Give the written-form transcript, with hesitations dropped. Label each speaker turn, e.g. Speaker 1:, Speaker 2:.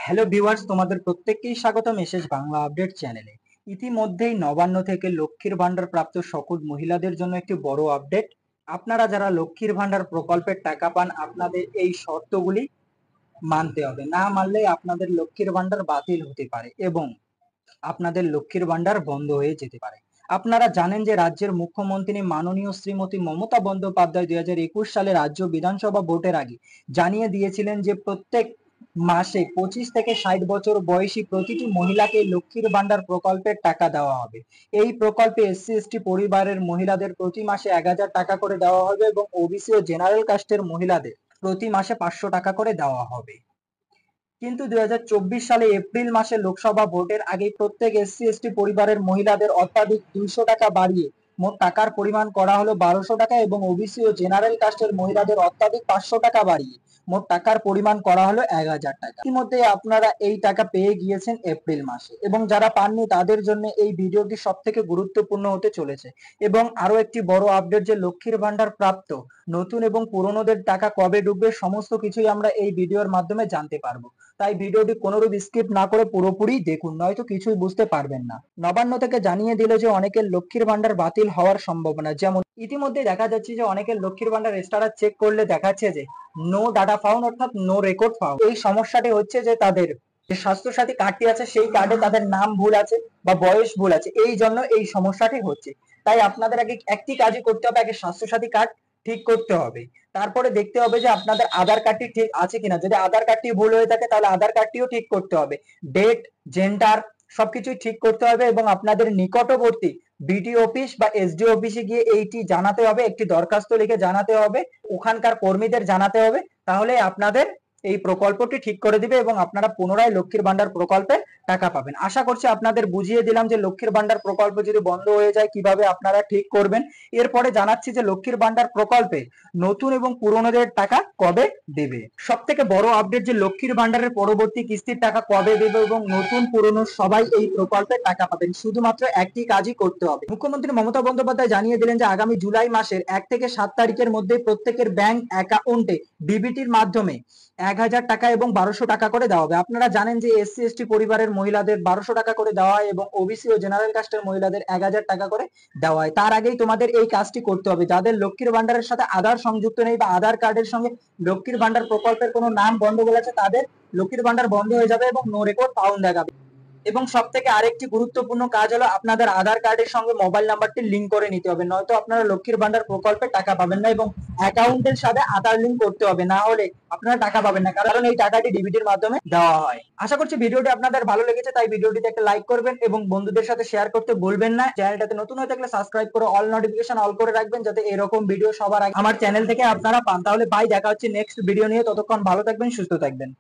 Speaker 1: Hello viewers, তোমাদের প্রত্যেককেই স্বাগত মেসেজ বাংলা আপডেট চ্যানেলে। ইতিমধ্যেই নবান্ন থেকে লক্ষ্মীর ভান্ডার প্রাপ্ত সকল মহিলাদের জন্য একটি বড় আপডেট। আপনারা যারা লক্ষ্মীর ভান্ডার প্রকল্পের টাকা পান, আপনাদের এই শর্তগুলি মানতে হবে। না মানলে আপনাদের লক্ষ্মীর ভান্ডার বাতিল হতে পারে এবং আপনাদের লক্ষ্মীর ভান্ডার বন্ধ হয়ে যেতে পারে। আপনারা জানেন যে রাজ্যের মুখ্যমন্ত্রী মাননীয় শ্রীমতী মমতা বন্দ্যোপাধ্যায় 2021 সালে রাজ্য বিধানসভা ভোটের আগে জানিয়ে দিয়েছিলেন যে প্রত্যেক মাসে 25 থেকে 60 বছর বয়সী প্রতিটি মহিলাকে লক্ষ্মীর ভান্ডার প্রকল্পের টাকা দেওয়া হবে। এই প্রকল্পে এসসি এসটি পরিবারের মহিলাদের প্রতি মাসে 1000 টাকা করে দেওয়া হবে এবং ওবিসি ও জেনারেল কাস্টের মহিলাদের প্রতি মাসে 500 টাকা করে দেওয়া হবে। কিন্তু 2024 সালে এপ্রিল মাসে লোকসভা ভোটের আগে প্রত্যেক এসসি এসটি পরিবারের মহিলাদের অত্যাধিক 200 টাকা বাড়িয়ে মোট টাকার পরিমাণ করা হলো 1200 টাকা এবং ওবিসি ও জেনারেল কাস্টের মহিলাদের অত্যাধিক 500 টাকা বাড়িয়ে মোট টাকার পরিমাণ করা হলো 1000 টাকা। ইতিমধ্যে আপনারা এই টাকা পেয়ে গিয়েছেন এপ্রিল মাসে এবং যারা পাননি তাদের জন্য এই ভিডিওটি সব থেকে গুরুত্বপূর্ণ হতে চলেছে। এবং আরো একটি বড় আপডেট যে লক্ষ্মীর ভান্ডার প্রাপ্ত নতুন এবং পুরনোদের টাকা কবে ঢুকবে সমস্ত কিছুই আমরা এই ভিডিওর মাধ্যমে জানতে পারবো। তাই ভিডিওটি কোনোরূপ স্কিপ না করে পুরোপুরি দেখুন, নয়তো কিছুই বুঝতে পারবেন না। নবান্ন থেকে জানিয়ে দিল যে অনেকের লক্ষ্মীর ভান্ডার বাতিল হওয়ার সম্ভাবনা। যেমন ইতিমধ্যে দেখা যাচ্ছে যে অনেকের লক্ষ্মীর ভান্ডার স্ট্যাটাস চেক করলে দেখাচ্ছে যে নো ডাটা ফাউন্ড, অর্থাৎ নো রেকর্ড ফাউন্ড। এই সমস্যাটি হচ্ছে যে তাদের যে স্বাস্থ্যসাথী কার্ডটি আছে সেই কার্ডে তাদের নাম ভুল আছে বা বয়স ভুল আছে, এই জন্য এই সমস্যাটি হচ্ছে। তাই আপনাদের আগে একটি কাজই করতে হবে, আগে স্বাস্থ্যসাথী কার্ড ঠিক করতে হবে, তারপরে দেখতে হবে যে আপনাদের আধার কার্ডটি ঠিক আছে কিনা। যদি আধার কার্ডটি ভুল হয়ে থাকে তাহলে আধার কার্ডটিও ঠিক করতে হবে। ডেট, জেন্ডার সবকিছুই ঠিক করতে হবে এবং আপনাদের নিকটবর্তী বিডিও অফিস বা এসডিও অফিসে গিয়ে এইটি জানাতে হবে, একটি দরখাস্ত লিখে জানাতে হবে, ওখানকার কর্মীদের জানাতে হবে। তাহলে আপনাদের এই প্রকল্পটি ঠিক করে দিবে এবং আপনারা পুনরায় লক্ষ্মীর ভান্ডার প্রকল্পের টাকা পাবেন। আশা করছি আপনাদের বুঝিয়ে দিলাম যে লক্ষ্মীর ভান্ডার প্রকল্প যদি বন্ধ হয়ে যায় কিভাবে আপনারা ঠিক করবেন। এরপরে জানাচ্ছি যে লক্ষ্মীর ভান্ডার প্রকল্পে নতুন এবং পুরনোদের টাকা কবে দেবে। সব থেকে বড় আপডেট যে লক্ষ্মীর ভান্ডারের পরবর্তী কিস্তির টাকা কবে দেবে এবং নতুন পুরনো সবাই এই প্রকল্পের টাকা পাবেন। শুধুমাত্র একটি কাজই করতে হবে। মুখ্যমন্ত্রী মমতা বন্দ্যোপাধ্যায় জানিয়ে দিলেন যে আগামী জুলাই মাসের 1 থেকে 7 তারিখের মধ্যে প্রত্যেকের ব্যাংক অ্যাকাউন্টে ডিবিটির মাধ্যমে 1000 টাকা এবং 1200 টাকা করে দেওয়া হবে। আপনারা জানেন যে এসসি এসটি পরিবারের মহিলাদের 1200 টাকা করে দেওয়া হয় এবং ওবিসি ও জেনারেল কাস্টের মহিলাদের 1000 টাকা করে দেওয়া হয়। তার আগেই তোমাদের এই কাজটি করতে হবে। যাদের লক্ষ্মীর ভান্ডারের সাথে আধার সংযুক্ত নেই বা আধার কার্ডের সঙ্গে লক্ষ্মীর ভান্ডার প্রকল্পের কোনো নাম গন্ডগোল আছে, তাদের লক্ষ্মীর ভান্ডার বন্ধ হয়ে যাবে এবং নো রেকর্ড ফাউন্ড দেখাবে। এবং সব থেকে আরেকটি গুরুত্বপূর্ণ কাজ হলো আপনাদের আধার কার্ডের সঙ্গে মোবাইল নাম্বারটি লিঙ্ক করে নিতে হবে, নয়তো আপনারা লক্ষ্মীর ভান্ডার প্রকল্পে টাকা পাবেন না। এবং অ্যাকাউন্টের সাথে আধার লিঙ্ক করতে হবে, না হলে আপনারা টাকা পাবেন না, কারণ এই টাকাটি ডিবিটির মাধ্যমে দেওয়া হয়। আশা করছি ভিডিওটি আপনাদের ভালো লেগেছে, তাই ভিডিওটিতে একটা লাইক করবেন এবং বন্ধুদের সাথে শেয়ার করতে ভুলবেন না। চ্যানেলটাতে নতুন হয়ে থাকলে সাবস্ক্রাইব করে অল নোটিফিকেশন অল করে রাখবেন, যাতে এরকম ভিডিও সবার আগে আমার চ্যানেল থেকে আপনারা পান। তাহলে বাই, দেখা হচ্ছে নেক্সট ভিডিও নিয়ে। ততক্ষণ ভালো থাকবেন, সুস্থ থাকবেন।